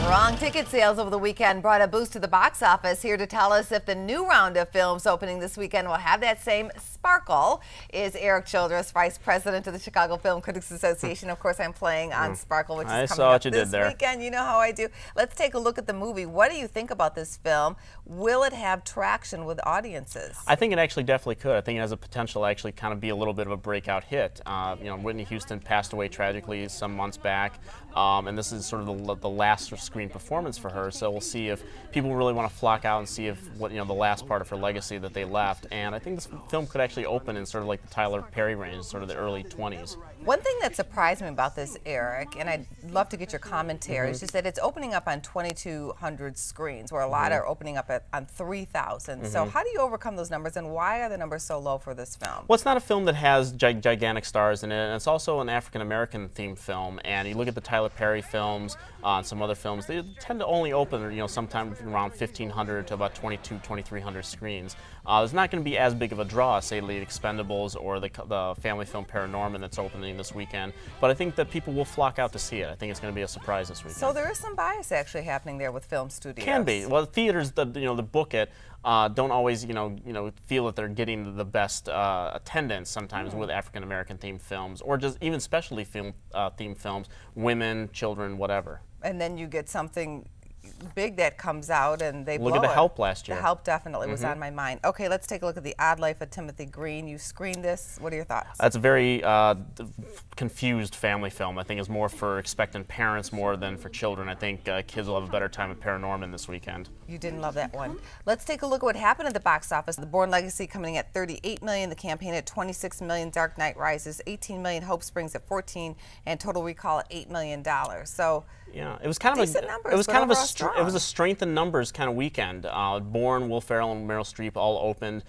Strong ticket sales over the weekend brought a boost to the box office. Here to tell us if the new round of films opening this weekend will have that same sparkle is Erik, Childress, Vice President of the Chicago Film Critics Association. Of course, I'm playing on Sparkle, which is coming up this weekend. You know how I do. Let's take a look at the movie. What do you think about this film? Will it have traction with audiences? I think it actually definitely could. I think it has a potential to actually kind of be a little bit of a breakout hit. You know, Whitney Houston passed away tragically some months back, and this is sort of the last screen performance for her. So we'll see if people really want to flock out and see if the last part of her legacy that they left. And I think this film could actually open in sort of like the Tyler Perry range, sort of the early 20s. One thing that surprised me about this, Erik, and I'd love to get your commentary, is just that it's opening up on 2,200 screens, where a lot are opening up on 3,000. So how do you overcome those numbers, and why are the numbers so low for this film? Well, it's not a film that has gigantic stars in it, and it's also an African-American themed film. And you look at the Tyler Perry films, and some other films, they tend to only open, sometime around 1,500 to about 2,300 screens. There's not going to be as big of a draw as, say, The Expendables or the family film Paranorman that's opening this weekend, but I think that people will flock out to see it. I think it's going to be a surprise this weekend. So there is some bias actually happening there with film studios. Can be. Well, the theaters that book it don't always feel that they're getting the best attendance sometimes with African American themed films, or just even specialty film themed films, women, children, whatever. And then you get something big that comes out and they blow Look at The it. Help last year. The Help definitely was on my mind. Okay, let's take a look at The Odd Life of Timothy Green. You screened this. What are your thoughts? That's a very confused family film. I think it's more for expectant parents more than for children. I think kids will have a better time at Paranorman this weekend. You didn't love that one. Let's take a look at what happened at the box office. The Bourne Legacy coming in at $38 million, The Campaign at $26 million, Dark Knight Rises $18 million, Hope Springs at $14 million, and Total Recall at $8 million. So yeah, it was kind of decent numbers, it was kind of a it was a strength in numbers kind of weekend. Bourne, Will Ferrell, and Meryl Streep all opened.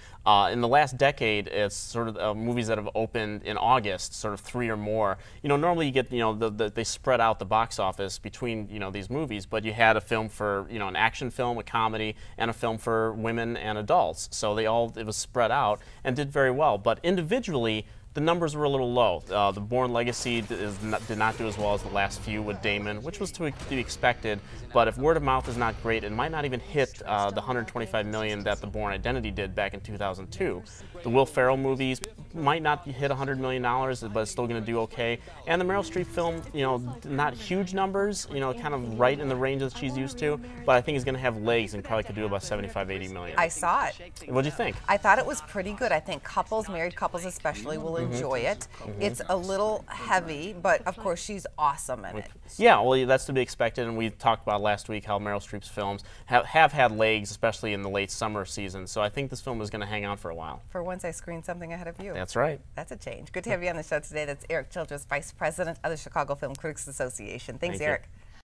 In the last decade, it's sort of movies that have opened in August, sort of 3 or more. Normally you get they spread out the box office between these movies, but you had a film for an action film, a comedy, and a film for women and adults. So it was spread out and did very well. But individually, the numbers were a little low. The Bourne Legacy did not do as well as the last few with Damon, which was to be expected. But if word of mouth is not great, it might not even hit the $125 million that the Bourne Identity did back in 2002. The Will Ferrell movies might not hit $100 million, but it's still going to do okay. And the Meryl Streep film, not huge numbers, kind of right in the range that she's used to, but I think it's going to have legs and probably could do about 75, 80 million. I saw it. What do you think? I thought it was pretty good. I think married couples especially, will enjoy it. It's a little heavy, but of course she's awesome in it. Yeah, well, that's to be expected, and we talked about last week how Meryl Streep's films have had legs, especially in the late summer season. So I think this film is going to hang on for a while. For once, I screened something ahead of you. That's right. That's a change. Good to have you on the show today. That's Erik Childress, Vice President of the Chicago Film Critics Association. Thanks, Thank you. Erik.